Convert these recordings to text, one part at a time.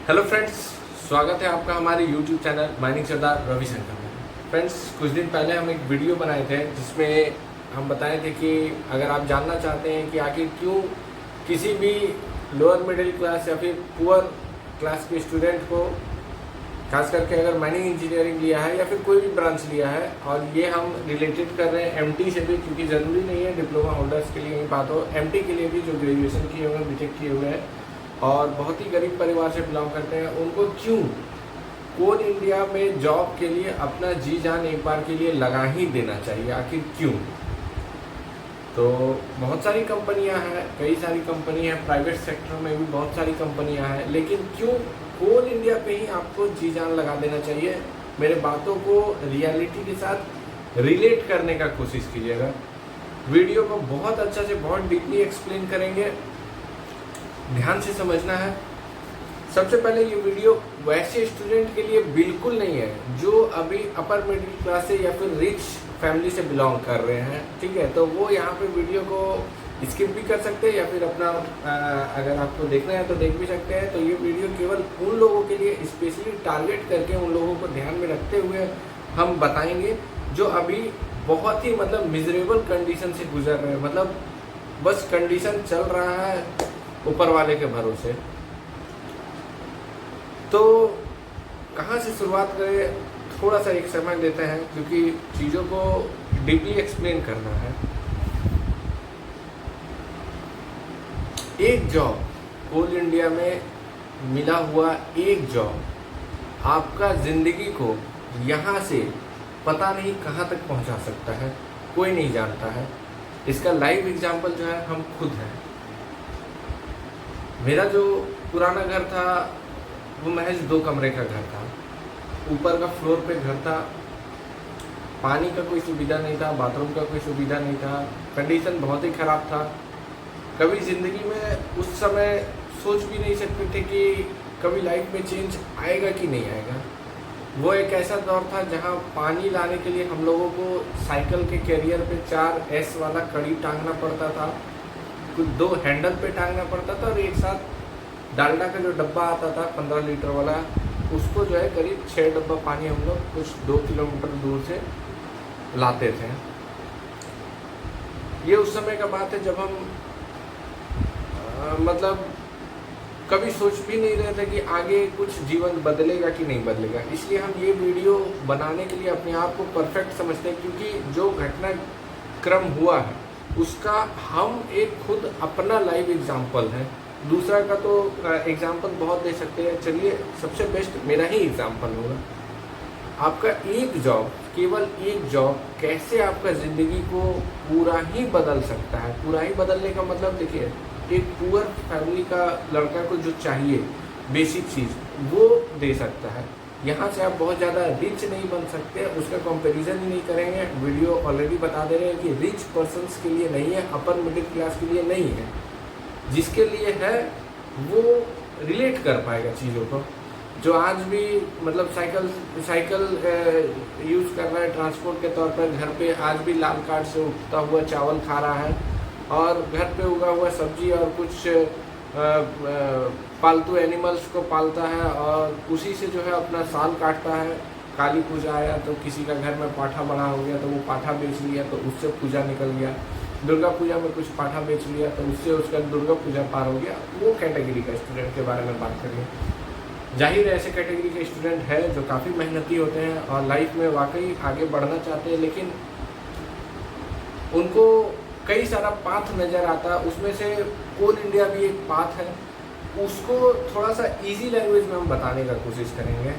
Hello friends, स्वागत है आपका हमारे यूट्यूब चैनल माइनिंग सरदार रविशंकर में। फ्रेंड्स, कुछ दिन पहले हम एक वीडियो बनाए थे जिसमें हम बताए थे कि अगर आप जानना चाहते हैं कि आखिर क्यों किसी भी लोअर मिडिल क्लास या फिर पुअर क्लास के स्टूडेंट को, खास करके अगर माइनिंग इंजीनियरिंग लिया है या फिर कोई भी ब्रांच लिया है, और ये हम रिलेटेड कर रहे हैं एमटी से भी, क्योंकि ज़रूरी नहीं है डिप्लोमा होल्डर्स के लिए ही बात हो, एमटी के लिए भी जो ग्रेजुएशन किए हुए हैं, बीटेक किए हुए हैं और बहुत ही गरीब परिवार से बिलोंग करते हैं, उनको क्यों कोल इंडिया में जॉब के लिए अपना जी जान एक बार के लिए लगा ही देना चाहिए। आखिर क्यों? तो बहुत सारी कंपनियां हैं, कई सारी कंपनी हैं, प्राइवेट सेक्टर में भी बहुत सारी कंपनियां हैं, लेकिन क्यों कोल इंडिया पे ही आपको जी जान लगा देना चाहिए? मेरे बातों को रियलिटी के साथ रिलेट करने का कोशिश कीजिएगा। वीडियो को बहुत अच्छा से बहुत डीपली एक्सप्लेन करेंगे, ध्यान से समझना है। सबसे पहले ये वीडियो वैसे स्टूडेंट के लिए बिल्कुल नहीं है जो अभी अपर मिडिल क्लास से या फिर रिच फैमिली से बिलोंग कर रहे हैं, ठीक है? तो वो यहाँ पे वीडियो को स्किप भी कर सकते हैं या फिर अपना अगर आपको देखना है तो देख भी सकते हैं। तो ये वीडियो केवल उन लोगों के लिए स्पेशली टारगेट करके, उन लोगों को ध्यान में रखते हुए हम बताएंगे जो अभी बहुत ही मिजरेबल कंडीशन से गुजर रहे हैं, बस कंडीशन चल रहा है ऊपर वाले के भरोसे। तो कहाँ से शुरुआत करें, थोड़ा सा एक समय देते हैं क्योंकि चीज़ों को डीपली एक्सप्लेन करना है। एक जॉब, कोल इंडिया में मिला हुआ एक जॉब आपका ज़िंदगी को यहाँ से पता नहीं कहाँ तक पहुँचा सकता है, कोई नहीं जानता है। इसका लाइव एग्जाम्पल जो है हम खुद हैं। मेरा जो पुराना घर था वो महज 2 कमरे का घर था, ऊपर का फ्लोर पे घर था, पानी का कोई सुविधा नहीं था, बाथरूम का कोई सुविधा नहीं था, कंडीशन बहुत ही ख़राब था। कभी ज़िंदगी में उस समय सोच भी नहीं सकते थे कि कभी लाइफ में चेंज आएगा कि नहीं आएगा। वो एक ऐसा दौर था जहाँ पानी लाने के लिए हम लोगों को साइकिल के कैरियर पे 4S वाला कड़ी टांगना पड़ता था, कुछ 2 हैंडल पे टांगना पड़ता था, और एक साथ डालडा का जो डब्बा आता था 15 लीटर वाला, उसको जो है करीब 6 डब्बा पानी हम लोग कुछ 2 किलोमीटर दूर से लाते थे। ये उस समय का बात है जब हम कभी सोच भी नहीं रहे थे कि आगे कुछ जीवन बदलेगा कि नहीं बदलेगा। इसलिए हम ये वीडियो बनाने के लिए अपने आप को परफेक्ट समझते हैं, क्योंकि जो घटनाक्रम हुआ है उसका हम एक खुद अपना लाइव एग्जाम्पल है। दूसरा का तो एग्जाम्पल बहुत दे सकते हैं, चलिए सबसे बेस्ट मेरा ही एग्जाम्पल होगा। आपका एक जॉब, केवल एक जॉब कैसे आपका ज़िंदगी को पूरा ही बदल सकता है। पूरा ही बदलने का मतलब देखिए, एक पुअर फैमिली का लड़का को जो चाहिए बेसिक चीज़ वो दे सकता है। यहाँ से आप बहुत ज़्यादा रिच नहीं बन सकते, उसका कंपैरिजन ही नहीं करेंगे। वीडियो ऑलरेडी बता दे रहे हैं कि रिच पर्सन्स के लिए नहीं है, अपर मिडिल क्लास के लिए नहीं है। जिसके लिए है वो रिलेट कर पाएगा चीज़ों को। जो आज भी साइकिल यूज़ कर रहा है ट्रांसपोर्ट के तौर पर, घर पे आज भी लाल कार्ड से उगता हुआ चावल खा रहा है, और घर पे उगा हुआ सब्जी और कुछ पालतू एनिमल्स को पालता है, और उसी से जो है अपना साल काटता है। काली पूजा आया तो किसी का घर में पाठा बना हो गया तो वो पाठा बेच लिया, तो उससे पूजा निकल गया। दुर्गा पूजा में कुछ पाठा बेच लिया तो उससे उसका दुर्गा पूजा पार हो गया। वो कैटेगरी का स्टूडेंट के बारे में बात करिए। जाहिर है ऐसे कैटेगरी के स्टूडेंट है जो काफ़ी मेहनती होते हैं और लाइफ में वाकई आगे बढ़ना चाहते हैं, लेकिन उनको कई सारा पाथ नज़र आता है। उसमें से कोल इंडिया भी एक पाथ है। उसको थोड़ा सा इजी लैंग्वेज में हम बताने का कोशिश करेंगे।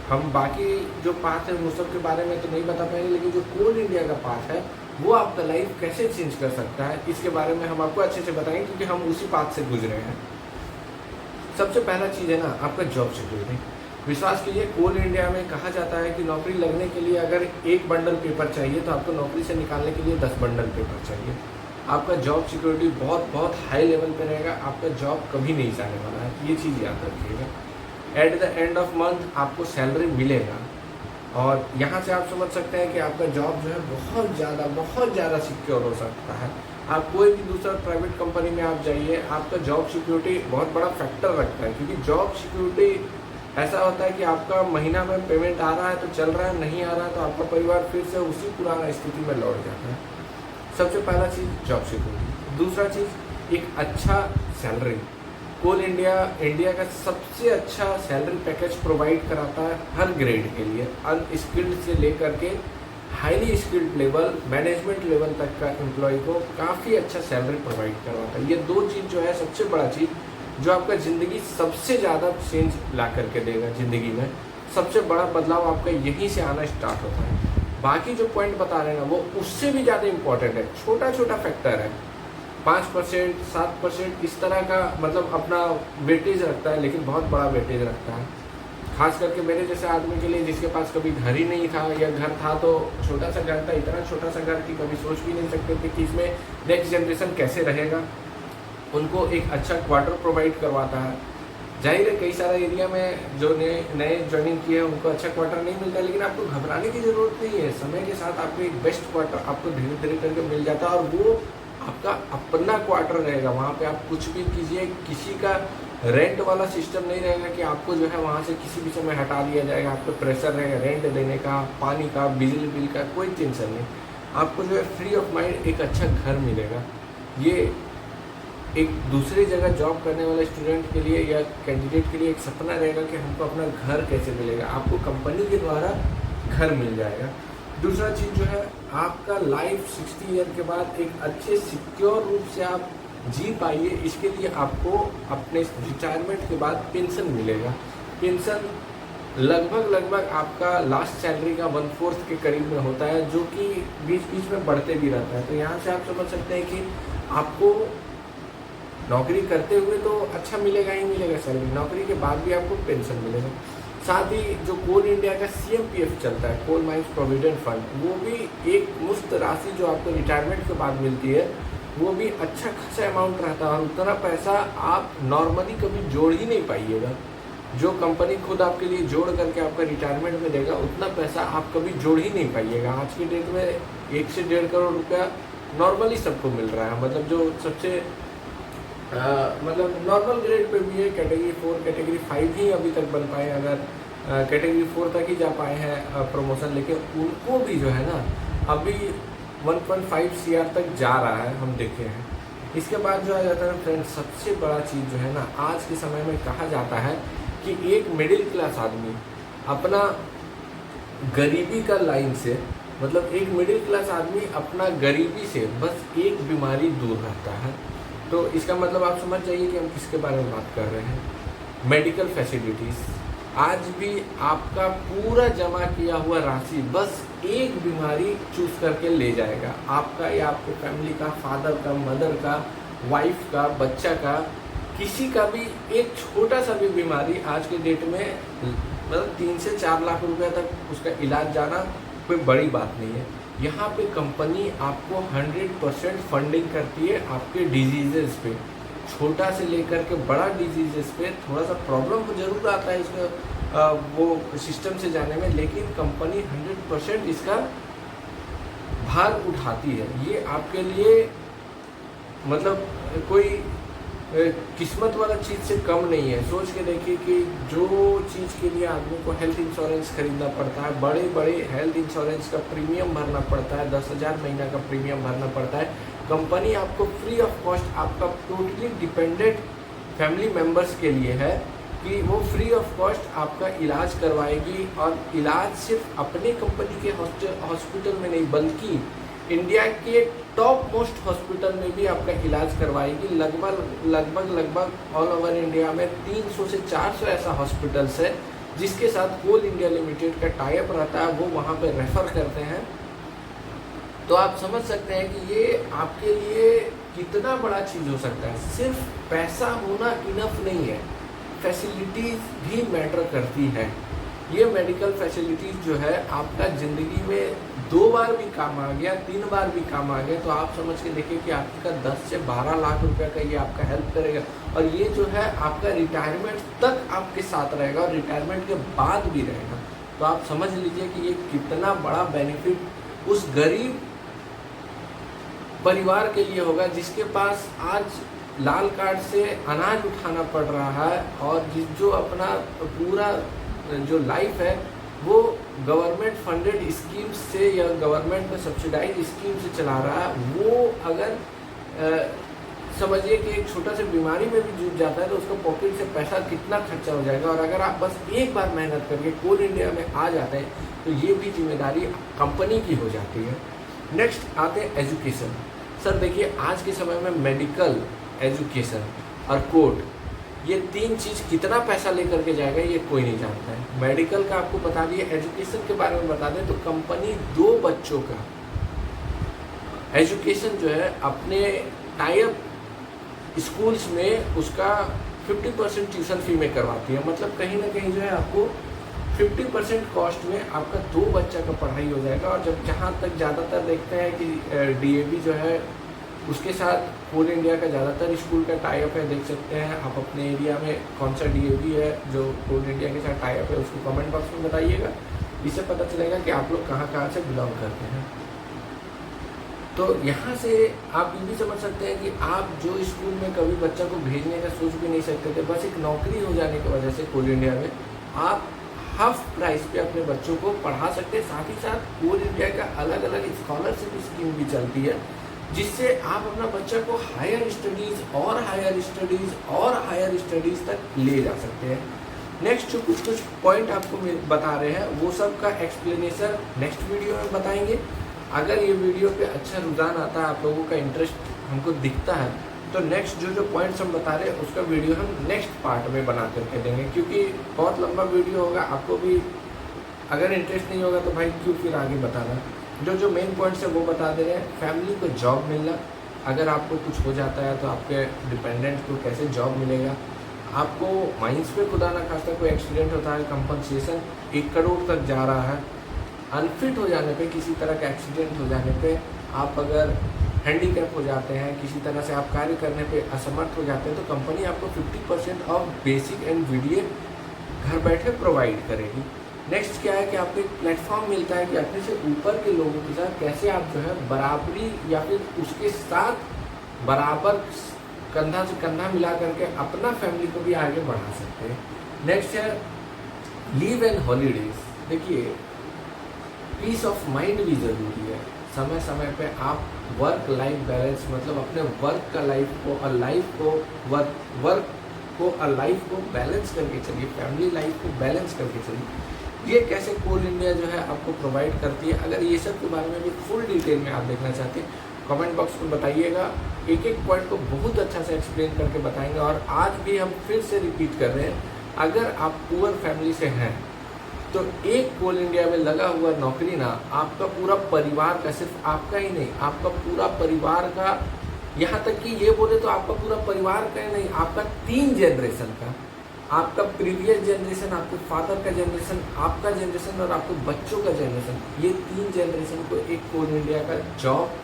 हम बाकी जो पाथ है वो सब के बारे में तो नहीं बता पाएंगे, लेकिन जो कोल इंडिया का पाथ है वो आपका लाइफ कैसे चेंज कर सकता है इसके बारे में हम आपको अच्छे से बताएंगे, क्योंकि हम उसी पाथ से गुजरे हैं। सबसे पहला चीज़ है ना, आपका जॉब सिक्योरिटी। विश्वास कीजिए, कोल इंडिया में कहा जाता है कि नौकरी लगने के लिए अगर 1 बंडल पेपर चाहिए तो आपको नौकरी से निकालने के लिए 10 बंडल पेपर चाहिए। आपका जॉब सिक्योरिटी बहुत हाई लेवल पे रहेगा। आपका जॉब कभी नहीं जाने वाला है, ये चीज़ याद रखिएगा। At the end of month आपको सैलरी मिलेगा, और यहाँ से आप समझ सकते हैं कि आपका जॉब जो है बहुत ज़्यादा सिक्योर हो सकता है। आप कोई भी दूसरा प्राइवेट कंपनी में आप जाइए, आपका जॉब सिक्योरिटी बहुत बड़ा फैक्टर रखता है, क्योंकि जॉब सिक्योरिटी ऐसा होता है कि आपका महीना में पेमेंट आ रहा है तो चल रहा है, नहीं आ रहा है तो आपका परिवार फिर से उसी पुराना स्थिति में लौट जाता है। सबसे पहला चीज़ जॉब सिक्योरिटी। दूसरा चीज़ एक अच्छा सैलरी। कोल इंडिया का सबसे अच्छा सैलरी पैकेज प्रोवाइड कराता है हर ग्रेड के लिए, अनस्किल्ड से लेकर के highly skilled level, management level तक का एम्प्लॉय को काफ़ी अच्छा सैलरी प्रोवाइड करवाता है। ये दो चीज़ जो है सबसे बड़ा चीज़ जो आपका ज़िंदगी सबसे ज़्यादा चेंज ला करके देगा। ज़िंदगी में सबसे बड़ा बदलाव आपका यहीं से आना स्टार्ट होता है। बाकी जो पॉइंट बता रहे हैं ना वो उससे भी ज़्यादा इम्पोर्टेंट है, छोटा छोटा फैक्टर है, 5%, 7% इस तरह का मतलब अपना वेटेज रखता है, लेकिन बहुत बड़ा वेटेज रखता है। खास करके मेरे जैसे आदमी के लिए जिसके पास कभी घर ही नहीं था या घर था तो छोटा सा घर था, इतना छोटा सा घर कि कभी सोच भी नहीं सकते थे कि इसमें नेक्स्ट जनरेशन कैसे रहेगा, उनको एक अच्छा क्वार्टर प्रोवाइड करवाता है। जाहिर है कई सारा एरिया में जो नए ज्वाइनिंग किए हैं उनको अच्छा क्वार्टर नहीं मिलता है, लेकिन आपको घबराने की ज़रूरत नहीं है। समय के साथ आपको एक बेस्ट क्वार्टर आपको धीरे धीरे करके मिल जाता है और वो आपका अपना क्वार्टर रहेगा। वहाँ पे आप कुछ भी कीजिए, किसी का रेंट वाला सिस्टम नहीं रहेगा कि आपको जो है वहाँ से किसी भी समय हटा दिया जाएगा। आपको प्रेशर रहेगा रेंट देने का, पानी का, बिजली बिल का, कोई टेंशन नहीं। आपको जो है फ्री ऑफ माइंड एक अच्छा घर मिलेगा। ये एक दूसरी जगह जॉब करने वाले स्टूडेंट के लिए या कैंडिडेट के लिए एक सपना रहेगा कि हमको अपना घर कैसे मिलेगा। आपको कंपनी के द्वारा घर मिल जाएगा। दूसरा चीज़ जो है आपका लाइफ 60 ईयर के बाद एक अच्छे सिक्योर रूप से आप जी पाइए, इसके लिए आपको अपने रिटायरमेंट के बाद पेंशन मिलेगा। पेंशन लगभग आपका लास्ट सैलरी का 1/4 के करीब में होता है, जो कि बीच बीच में बढ़ते भी रहता है। तो यहाँ से आप समझ सकते हैं कि आपको नौकरी करते हुए तो अच्छा मिलेगा ही मिलेगा सैलरी, नौकरी के बाद भी आपको पेंशन मिलेगा। साथ ही जो कोल इंडिया का CMPF चलता है, कोल माइंस प्रोविडेंट फंड, वो भी एक मुफ्त राशि जो आपको रिटायरमेंट के बाद मिलती है, वो भी अच्छा खासा अमाउंट रहता है और उतना पैसा आप नॉर्मली कभी जोड़ ही नहीं पाइएगा। जो कंपनी खुद आपके लिए जोड़ करके आपका रिटायरमेंट में देगा उतना पैसा आप कभी जोड़ ही नहीं पाइएगा। आज की डेट में 1 से 1.5 करोड़ रुपया नॉर्मली सबको मिल रहा है, मतलब जो सबसे मतलब नॉर्मल ग्रेड पे भी है। कैटेगरी 4, कैटेगरी 5 ही अभी तक बन पाए, अगर कैटेगरी 4 तक ही जा पाए हैं प्रमोशन, लेकिन उनको भी जो है ना अभी 1.5 CR तक जा रहा है, हम देखे हैं। इसके बाद जो आ जाता है फ्रेंड्स, सबसे बड़ा चीज़ जो है ना आज के समय में कहा जाता है कि एक मिडिल क्लास आदमी अपना गरीबी का लाइन से, मतलब एक मिडिल क्लास आदमी अपना गरीबी से बस एक बीमारी दूर रहता है। तो इसका मतलब आप समझ जाइए कि हम किसके बारे में बात कर रहे हैं। मेडिकल फैसिलिटीज़, आज भी आपका पूरा जमा किया हुआ राशि बस एक बीमारी चूज करके ले जाएगा, आपका या आपके फैमिली का, फादर का, मदर का, वाइफ का, बच्चा का, किसी का भी एक छोटा सा भी बीमारी आज के डेट में मतलब 3 से 4 लाख रुपए तक उसका इलाज जाना कोई बड़ी बात नहीं है। यहाँ पे कंपनी आपको 100% फंडिंग करती है आपके डिजीजेस पे, छोटा से लेकर के बड़ा डिजीजेस पे। थोड़ा सा प्रॉब्लम जरूर आता है इसका वो सिस्टम से जाने में, लेकिन कंपनी 100% इसका भार उठाती है। ये आपके लिए मतलब कोई किस्मत वाला चीज़ से कम नहीं है। सोच के देखिए कि जो चीज़ के लिए आदमी को हेल्थ इंश्योरेंस खरीदना पड़ता है, बड़े बड़े हेल्थ इंश्योरेंस का प्रीमियम भरना पड़ता है, 10,000 महीना का प्रीमियम भरना पड़ता है, कंपनी आपको फ्री ऑफ कॉस्ट आपका टोटली डिपेंडेंट फैमिली मेम्बर्स के लिए है कि वो फ्री ऑफ कॉस्ट आपका इलाज करवाएगी। और इलाज सिर्फ अपने कंपनी के हॉस्पिटल में नहीं बल्कि इंडिया के टॉप मोस्ट हॉस्पिटल में भी आपका इलाज करवाएगी। लगभग ऑल ओवर इंडिया में 300 से 400 ऐसा हॉस्पिटल्स है जिसके साथ कोल इंडिया लिमिटेड का टाई अप रहता है, वो वहाँ पे रेफ़र करते हैं। तो आप समझ सकते हैं कि ये आपके लिए कितना बड़ा चीज़ हो सकता है। सिर्फ पैसा होना इनफ नहीं है, फैसिलिटीज़ भी मैटर करती है। ये मेडिकल फैसिलिटीज़ जो है आपका ज़िंदगी में 2 बार भी काम आ गया, 3 बार भी काम आ गया, तो आप समझ के देखिए कि आपका 10 से 12 लाख रुपए का ये आपका हेल्प करेगा। और ये जो है आपका रिटायरमेंट तक आपके साथ रहेगा और रिटायरमेंट के बाद भी रहेगा। तो आप समझ लीजिए कि ये कितना बड़ा बेनिफिट उस गरीब परिवार के लिए होगा जिसके पास आज लाल कार्ड से अनाज उठाना पड़ रहा है और जो अपना पूरा जो लाइफ है वो गवर्नमेंट फंडेड स्कीम से या गवर्नमेंट में सब्सिडाइज स्कीम से चला रहा है, वो अगर समझिए कि एक छोटा सा बीमारी में भी जूझ जाता है तो उसका पॉकेट से पैसा कितना खर्चा हो जाएगा। और अगर आप बस एक बार मेहनत करके कोल इंडिया में आ जाते हैं तो ये भी जिम्मेदारी कंपनी की हो जाती है। नेक्स्ट आते हैं एजुकेशन। सर देखिए, आज के समय में मेडिकल, एजुकेशन और कोर्ट, ये तीन चीज़ कितना पैसा लेकर के जाएगा ये कोई नहीं जानता है। मेडिकल का आपको बता दिए, एजुकेशन के बारे में बता दें तो कंपनी 2 बच्चों का एजुकेशन जो है अपने टाइप स्कूल्स में उसका 50% ट्यूशन फी में करवाती है। मतलब कहीं ना कहीं जो है आपको 50% कॉस्ट में आपका 2 बच्चा का पढ़ाई हो जाएगा। और जब जहाँ तक ज़्यादातर देखते हैं कि डीएवी जो है उसके साथ कोल इंडिया का ज़्यादातर स्कूल का टाई अप है, देख सकते हैं आप अपने एरिया में कौन सा डीएवी है जो कोल इंडिया के साथ टाई अप है, उसको कमेंट बॉक्स में बताइएगा। इससे पता चलेगा कि आप लोग कहाँ से बिलोंग करते हैं। तो यहाँ से आप ये भी समझ सकते हैं कि आप जो स्कूल में कभी बच्चा को भेजने का सोच भी नहीं सकते थे, बस एक नौकरी हो जाने की वजह से कोल इंडिया में आप हाफ प्राइस पे अपने बच्चों को पढ़ा सकते हैं। साथ ही साथ कोल इंडिया का अलग अलग स्कॉलरशिप स्कीम भी चलती है जिससे आप अपना बच्चा को हायर स्टडीज़ और हायर स्टडीज़ और हायर स्टडीज़ तक ले जा सकते हैं। नेक्स्ट जो कुछ पॉइंट आपको बता रहे हैं वो सब का एक्सप्लेनेशन नेक्स्ट वीडियो में बताएंगे। अगर ये वीडियो पे अच्छा रुझान आता है, आप लोगों का इंटरेस्ट हमको दिखता है, तो नेक्स्ट जो पॉइंट्स हम बता रहे हैं उसका वीडियो हम नेक्स्ट पार्ट में बना करके देंगे, क्योंकि बहुत लंबा वीडियो होगा। आपको भी अगर इंटरेस्ट नहीं होगा तो भाई क्यों फिर आगे बताना। जो मेन पॉइंट्स है वो बता दे रहे हैं। फैमिली को जॉब मिलना, अगर आपको कुछ हो जाता है तो आपके डिपेंडेंट को कैसे जॉब मिलेगा। आपको माइंस पे खुदा ना खास्ता कोई एक्सीडेंट होता है, कंपनसेशन 1 करोड़ तक जा रहा है। अनफिट हो जाने पे, किसी तरह का एक्सीडेंट हो जाने पे, आप अगर हैंडीकैप हो जाते हैं, किसी तरह से आप कार्य करने पे असमर्थ हो जाते हैं, तो कंपनी आपको 50% ऑफ बेसिक एंड वीडियो घर बैठे प्रोवाइड करेगी। नेक्स्ट क्या है कि आपको एक प्लेटफॉर्म मिलता है कि अपने से ऊपर के लोगों के साथ कैसे आप जो है बराबरी या फिर उसके साथ बराबर कंधा से कंधा मिला करके अपना फैमिली को भी आगे बढ़ा सकते हैं। नेक्स्ट है लीव एंड हॉलीडेज। देखिए, पीस ऑफ माइंड भी ज़रूरी है। समय समय पे आप वर्क लाइफ बैलेंस, मतलब अपने वर्क का लाइफ को और लाइफ को वर्क को और लाइफ को बैलेंस करके चलिए, फैमिली लाइफ को बैलेंस करके चलिए। ये कैसे कोल इंडिया जो है आपको प्रोवाइड करती है। अगर ये सब के बारे में भी फुल डिटेल में आप देखना चाहते हैं, कमेंट बॉक्स में बताइएगा। एक एक पॉइंट को बहुत अच्छा से एक्सप्लेन करके बताएंगे। और आज भी हम फिर से रिपीट कर रहे हैं, अगर आप पुअर फैमिली से हैं तो एक कोल इंडिया में लगा हुआ नौकरी ना आपका पूरा परिवार का, सिर्फ आपका ही नहीं, आपका पूरा परिवार का, यहाँ तक कि ये बोले तो आपका पूरा परिवार का ही नहीं, आपका 3 जनरेशन का, आपका प्रीवियस जनरेशन, आपके फादर का जनरेशन, आपका जनरेशन और आपके बच्चों का जनरेशन, ये 3 जनरेशन को एक कोल इंडिया का जॉब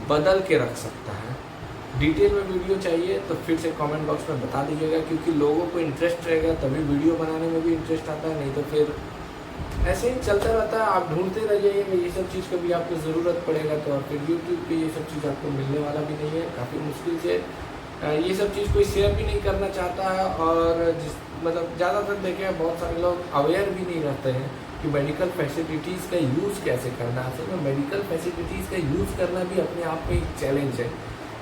बदल के रख सकता है। डिटेल में वीडियो चाहिए तो फिर से कमेंट बॉक्स में बता दीजिएगा, क्योंकि लोगों को इंटरेस्ट रहेगा तभी वीडियो बनाने में भी इंटरेस्ट आता है, नहीं तो फिर ऐसे ही चलता रहता है। आप ढूंढते रह जाइएगा, ये सब चीज़ कभी आपको ज़रूरत पड़ेगा तो, और फिर यूट्यूब पे ये सब चीज़ आपको मिलने वाला भी नहीं है। काफ़ी मुश्किल से ये सब चीज़ कोई शेयर भी नहीं करना चाहता है। और मतलब ज़्यादातर देखें बहुत सारे लोग अवेयर भी नहीं रहते हैं कि मेडिकल फैसिलिटीज़ का यूज़ कैसे करना है। असल में मेडिकल फैसिलिटीज़ का यूज़ करना भी अपने आप में एक चैलेंज है।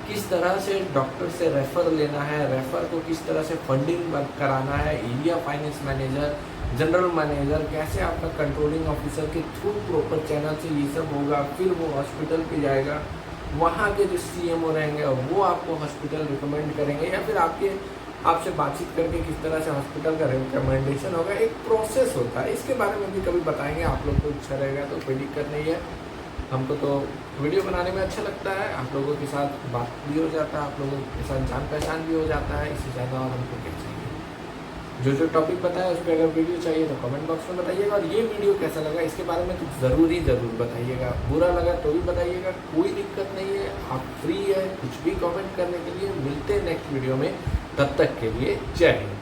किस तरह से डॉक्टर से रेफ़र लेना है, रेफ़र को किस तरह से फंडिंग कराना है, area finance manager, general manager, कैसे आपका कंट्रोलिंग ऑफिसर के थ्रू प्रॉपर चैनल से ये सब होगा, फिर वो हॉस्पिटल पे जाएगा, वहाँ के जो सीएमओ रहेंगे वो आपको हॉस्पिटल रिकमेंड करेंगे, या फिर आपसे बातचीत करके किस तरह से हॉस्पिटल का रिकमेंडेशन होगा। एक प्रोसेस होता है, इसके बारे में भी कभी बताएंगे। आप लोग को इच्छा रहेगा तो कोई दिक्कत नहीं है। हमको तो वीडियो बनाने में अच्छा लगता है, आप लोगों के साथ बात भी हो जाता है, आप लोगों के साथ जान पहचान भी हो जाता है। इससे ज़्यादा और हमको क्या चाहिए। जो टॉपिक बताया उस पर अगर वीडियो चाहिए तो कमेंट बॉक्स में बताइएगा। और ये वीडियो कैसा लगा इसके बारे में तो ज़रूर बताइएगा। बुरा लगा तो भी बताइएगा, कोई दिक्कत नहीं है, आप फ्री है कुछ भी कमेंट करने के लिए। मिलते हैं नेक्स्ट वीडियो में, तब तक के लिए जय हिंद।